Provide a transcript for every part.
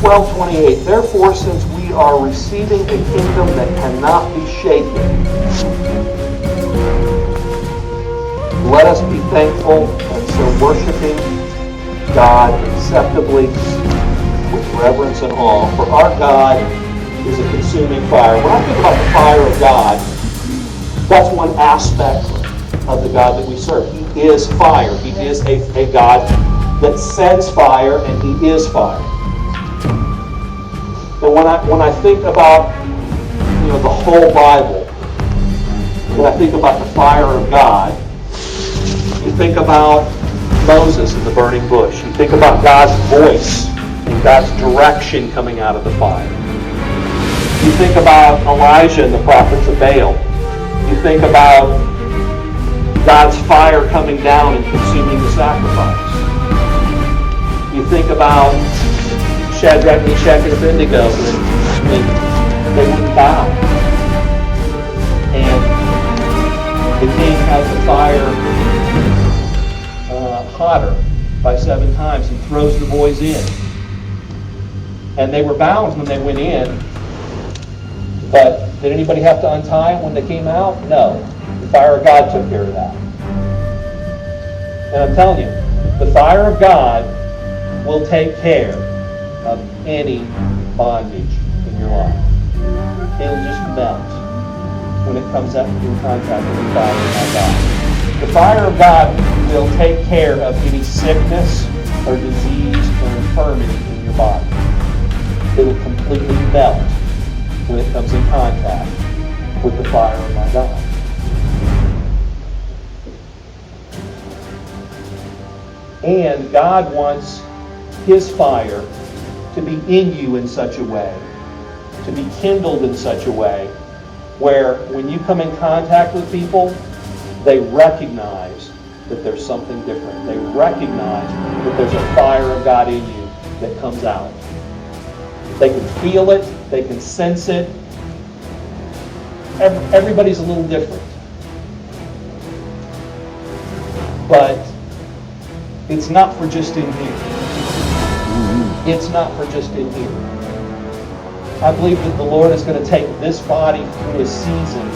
12:28, therefore, since we are receiving a kingdom that cannot be shaken, let us be thankful and so worshiping God acceptably with reverence and awe. For our God is a consuming fire. When I think about the fire of God, that's one aspect of the God that we serve. He is fire. He is a God that sends fire, and He is fire. And when I think about the whole Bible, when I think about the fire of God, you think about Moses in the burning bush. You think about God's voice and God's direction coming out of the fire. You think about Elijah and the prophets of Baal. You think about God's fire coming down and consuming the sacrifice. You think about Shadrach, Meshach, and Abednego when they wouldn't bow. And the king has the fire hotter by 7 times and throws the boys in. And they were bound when they went in, but did anybody have to untie them when they came out? No. The fire of God took care of that. And I'm telling you, the fire of God will take care of any bondage in your life. It'll just melt when it comes up in contact with the fire of God. The fire of God will take care of any sickness or disease or infirmity in your body. It will completely melt when it comes in contact with the fire of my God. And God wants His fire to be in you in such a way, to be kindled in such a way, where when you come in contact with people, they recognize that there's something different. They recognize that there's a fire of God in you that comes out. They can feel it. They can sense it. Everybody's a little different. But it's not for just in here. It's not for just in here. I believe that the Lord is going to take this body through a season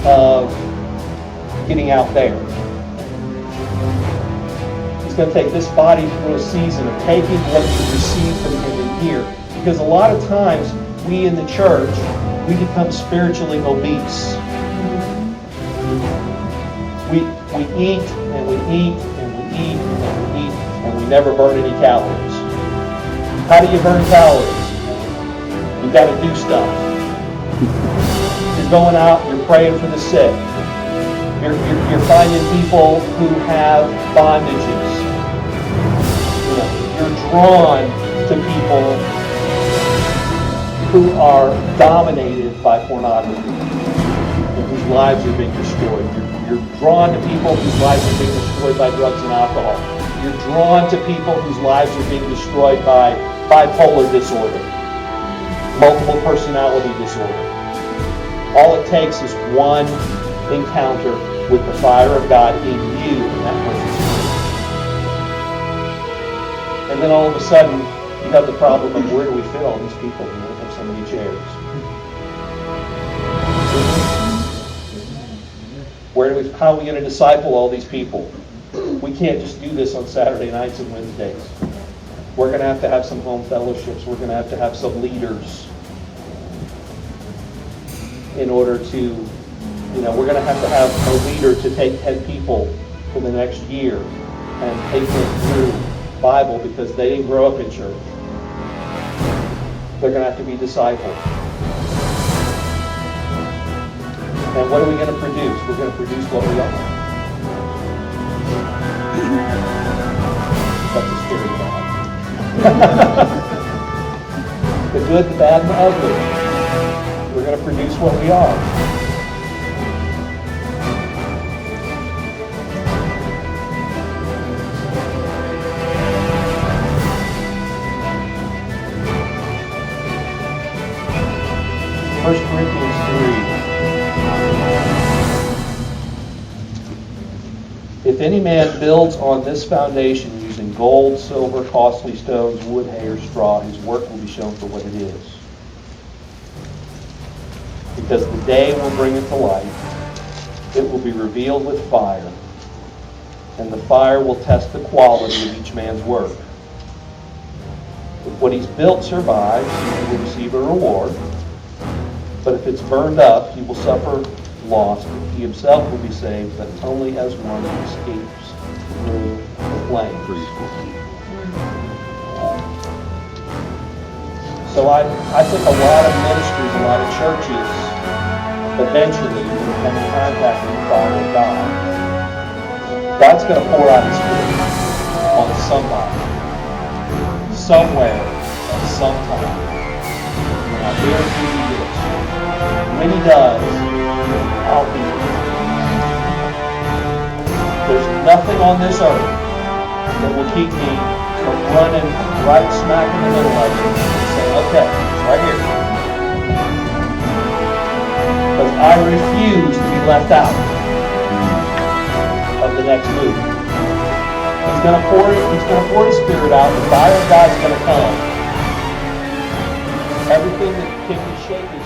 of getting out there. He's going to take this body through a season of taking what you receive from Him in here. Because a lot of times, we in the church, we become spiritually obese. We eat, and we eat, and we eat, and we eat, and we never burn any calories. How do you burn calories? You've got to do stuff. You're going out, you're praying for the sick. You're finding people who have bondages. You're drawn to people who are dominated by pornography and whose lives are being destroyed. You're drawn to people whose lives are being destroyed by drugs and alcohol. You're drawn to people whose lives are being destroyed by bipolar disorder, multiple personality disorder. All it takes is one encounter with the fire of God in you and that person's life. And then all of a sudden, you have the problem of where do we fit all these people? We don't have so many chairs. How are we going to disciple all these people? We can't just do this on Saturday nights and Wednesdays. We're going to have some home fellowships. We're going to have some leaders in order to, we're going to have a leader to take 10 people for the next year and take them through Bible because they didn't grow up in church. They're going to have to be discipled. And what are we going to produce? We're going to produce what we are. That's a scary thought. The good, the bad, and the ugly. We're going to produce what we are. First Corinthians 3. If any man builds on this foundation, using gold, silver, costly stones, wood, hay, or straw, his work will be shown for what it is. Because the day will bring it to light. It will be revealed with fire, and the fire will test the quality of each man's work. If what he's built survives, he will receive a reward. But if it's burned up, he will suffer loss. He himself will be saved, but only as one who escapes through the flames. So I think a lot of ministries, a lot of churches, eventually will come in contact with the fire of God. God's going to pour out His Spirit on somebody, somewhere, at some time. And I guarantee you this. When He does, I'll be there. There's nothing on this earth that will keep me from running right smack in the middle of it and saying, okay, right here. Because I refuse to be left out of the next move. He's going to pour His Spirit out. The fire of God's going to come. Everything that can be shaken